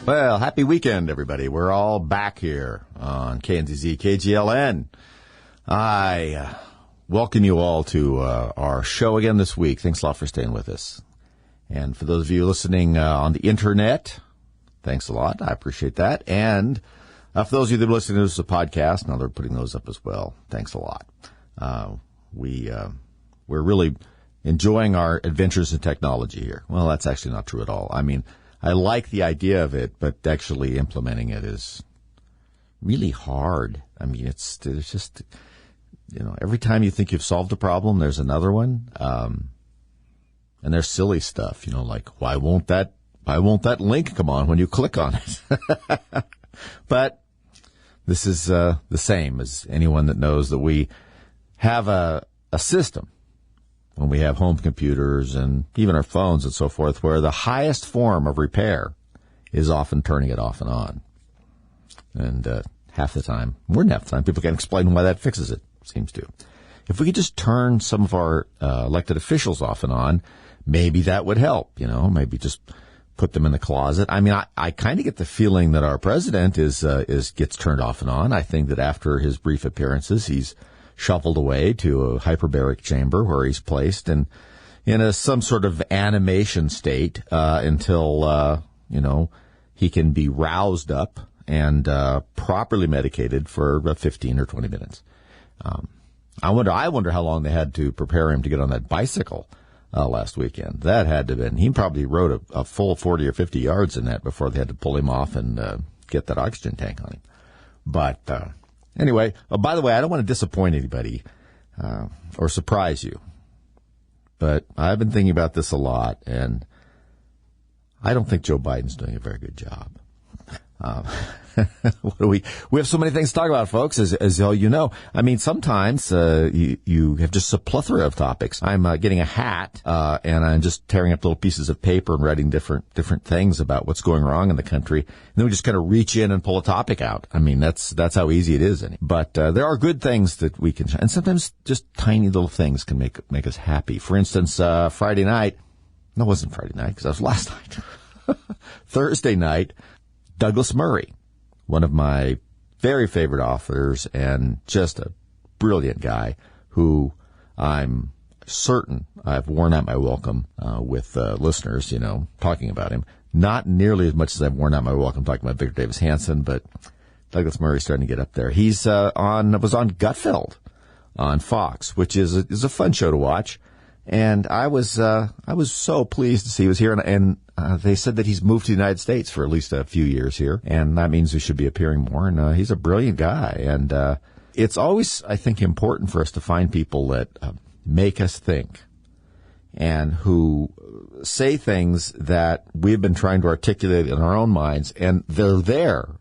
Well, happy weekend, everybody. We're all back here on KNZZ, KGLN. I welcome you all to our show again this week. Thanks a lot for staying with us. And for those of you listening on the internet, thanks a lot. I appreciate that. And for those of you that are listening to this as a podcast, now they're putting those up as well. Thanks a lot. We're really enjoying our adventures in technology here. Well, that's actually not true at all. I mean, I like the idea of it, but actually implementing it is really hard. I mean, it's just, every time you think you've solved a problem, there's another one. And there's silly stuff, like, why won't that link come on when you click on it? But this is the same as anyone that knows that we have a system when we have home computers and even our phones and so forth, where the highest form of repair is often turning it off and on. And half the time, more than half the time, people can't explain why that fixes it, seems to. If we could just turn some of our elected officials off and on, maybe that would help, maybe just put them in the closet. I mean, I kind of get the feeling that our president gets turned off and on. I think that after his brief appearances, he's shuffled away to a hyperbaric chamber where he's placed and in some sort of animation state until he can be roused up and properly medicated for 15 or 20 minutes. I wonder how long they had to prepare him to get on that bicycle last weekend. That had to have been, he probably rode a full 40 or 50 yards in that before they had to pull him off and get that oxygen tank on him. But anyway, by the way, I don't want to disappoint anybody or surprise you, but I've been thinking about this a lot, and I don't think Joe Biden's doing a very good job. We have so many things to talk about, folks, as all you know. I mean, sometimes you have just a plethora of topics. I'm getting a hat, and I'm just tearing up little pieces of paper and writing different things about what's going wrong in the country. And then we just kind of reach in and pull a topic out. I mean, that's how easy it is. But there are good things that we can, and sometimes just tiny little things can make us happy. For instance, Friday night. No, it wasn't Friday night because that was last night. Thursday night. Douglas Murray, one of my very favorite authors and just a brilliant guy who I'm certain I've worn out my welcome with listeners, talking about him. Not nearly as much as I've worn out my welcome talking about Victor Davis Hanson, but Douglas Murray's starting to get up there. He's was on Gutfeld on Fox, which is a fun show to watch. And I was so pleased to see he was here, and they said that he's moved to the United States for at least a few years here, and that means he should be appearing more. And he's a brilliant guy, and it's always, I think, important for us to find people that make us think and who say things that we've been trying to articulate in our own minds, and they're there.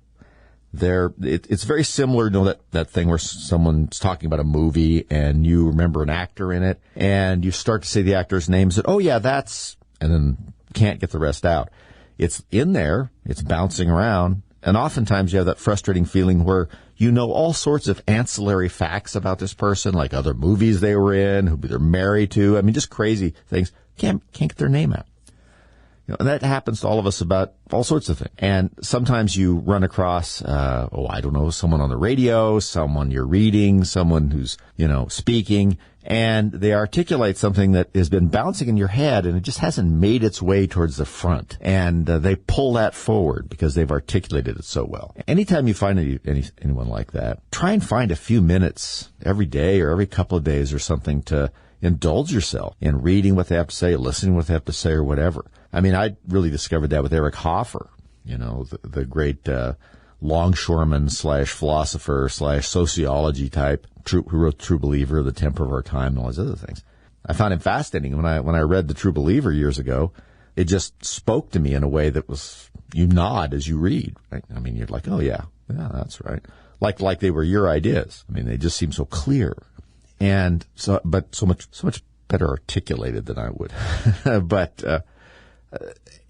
It's very similar to that thing where someone's talking about a movie and you remember an actor in it and you start to say the actor's name, and oh yeah, and then can't get the rest out. It's in there, it's bouncing around, and oftentimes you have that frustrating feeling where you know all sorts of ancillary facts about this person, like other movies they were in, who they're married to. I mean, just crazy things. Can't get their name out. And that happens to all of us about all sorts of things. And sometimes you run across, someone on the radio, someone you're reading, someone who's, speaking, and they articulate something that has been bouncing in your head and it just hasn't made its way towards the front. And they pull that forward because they've articulated it so well. Anytime you find anyone like that, try and find a few minutes every day or every couple of days or something to indulge yourself in reading what they have to say, listening to what they have to say, or whatever. I mean, I really discovered that with Eric Hoffer, the great longshoreman / philosopher / sociology type who wrote True Believer, The Temper of Our Time, and all those other things. I found him fascinating. When I read The True Believer years ago, it just spoke to me in a way that was, you nod as you read. Right? I mean, you're like, oh yeah, that's right. Like they were your ideas. I mean, they just seem so clear. And so much better articulated than I would.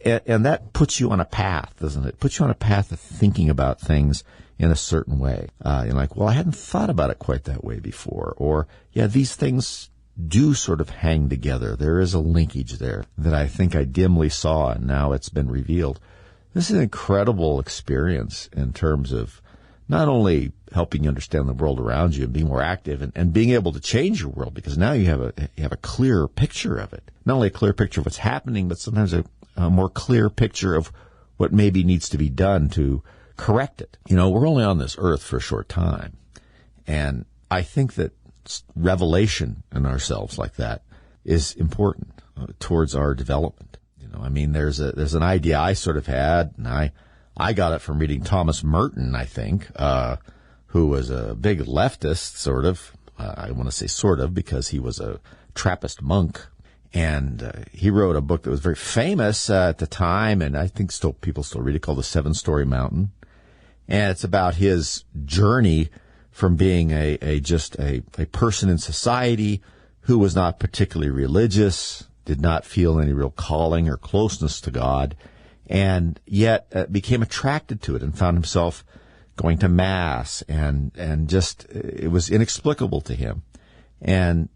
And that puts you on a path, doesn't it? Puts you on a path of thinking about things in a certain way. You're like, well, I hadn't thought about it quite that way before. Or, yeah, these things do sort of hang together. There is a linkage there that I think I dimly saw, and now it's been revealed. This is an incredible experience in terms of not only helping you understand the world around you and being more active and being able to change your world, because now you have a clearer picture of it. Not only a clear picture of what's happening, but sometimes a more clear picture of what maybe needs to be done to correct it. You know, we're only on this earth for a short time. And I think that revelation in ourselves like that is important towards our development. You know, I mean, there's an idea I sort of had, and I got it from reading Thomas Merton, I think, who was a big leftist, sort of. I want to say sort of because he was a Trappist monk. And he wrote a book that was very famous at the time, and I think people still read it, called The Seven-Story Mountain. And it's about his journey from being a person in society who was not particularly religious, did not feel any real calling or closeness to God, and yet became attracted to it and found himself going to Mass, and just it was inexplicable to him. And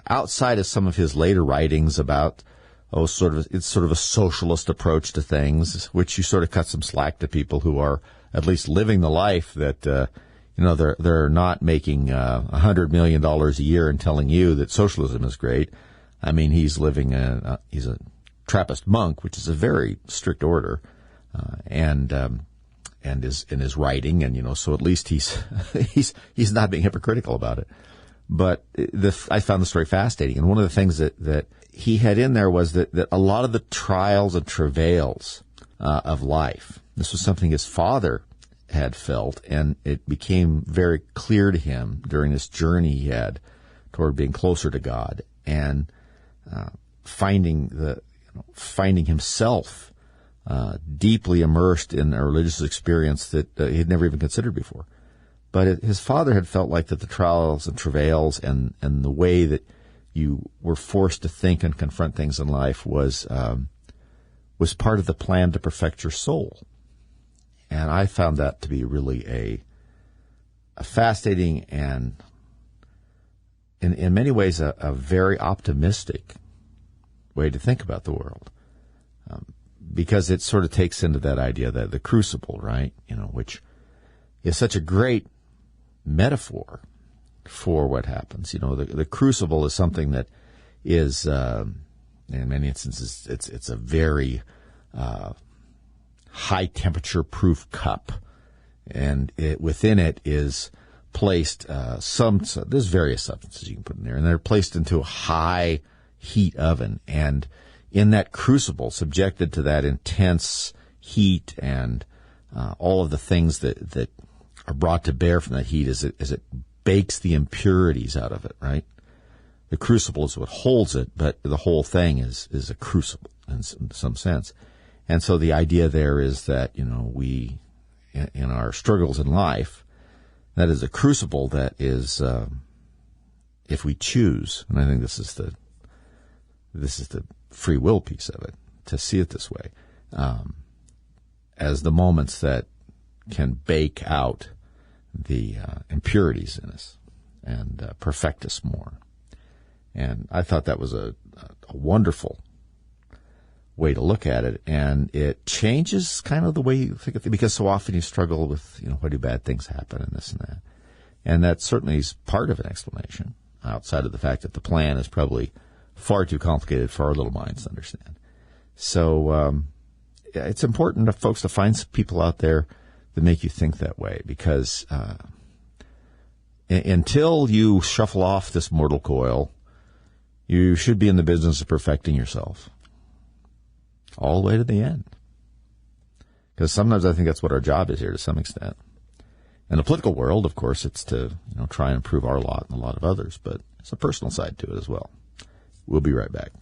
outside of some of his later writings about it's sort of a socialist approach to things, which you sort of cut some slack to people who are at least living the life that they're not making $100 million a year and telling you that socialism is great. I mean, he's he's a Trappist monk, which is a very strict order, and is in his writing, and so at least he's not being hypocritical about it. But I found the story fascinating, and one of the things that he had in there was that a lot of the trials and travails of life, this was something his father had felt, and it became very clear to him during this journey he had toward being closer to God, and finding himself deeply immersed in a religious experience that he had never even considered before. But his father had felt like that the trials and travails and the way that you were forced to think and confront things in life was part of the plan to perfect your soul. And I found that to be really a fascinating and, in many ways, a very optimistic way to think about the world. Because it sort of takes into that idea that the crucible, right, which is such a great metaphor for what happens. The crucible is something that is, in many instances, it's a very high temperature proof cup, and within it is placed there's various substances you can put in there, and they're placed into a high heat oven, and in that crucible, subjected to that intense heat and all of the things that are brought to bear from that heat as it bakes the impurities out of it, right? The crucible is what holds it, but the whole thing is a crucible in some sense. And so the idea there is that, we, in our struggles in life, that is a crucible that is, if we choose, and I think this is the free will piece of it, to see it this way, as the moments that can bake out the impurities in us and perfect us more. And I thought that was a wonderful way to look at it, and it changes kind of the way you think of it, because so often you struggle with, why do bad things happen and this and that. And that certainly is part of an explanation, outside of the fact that the plan is probably far too complicated for our little minds to understand. So it's important to folks to find some people out there that make you think that way, because until you shuffle off this mortal coil, you should be in the business of perfecting yourself all the way to the end. Because sometimes I think that's what our job is here to some extent. In the political world, of course, it's to try and improve our lot and a lot of others, but it's a personal side to it as well. We'll be right back.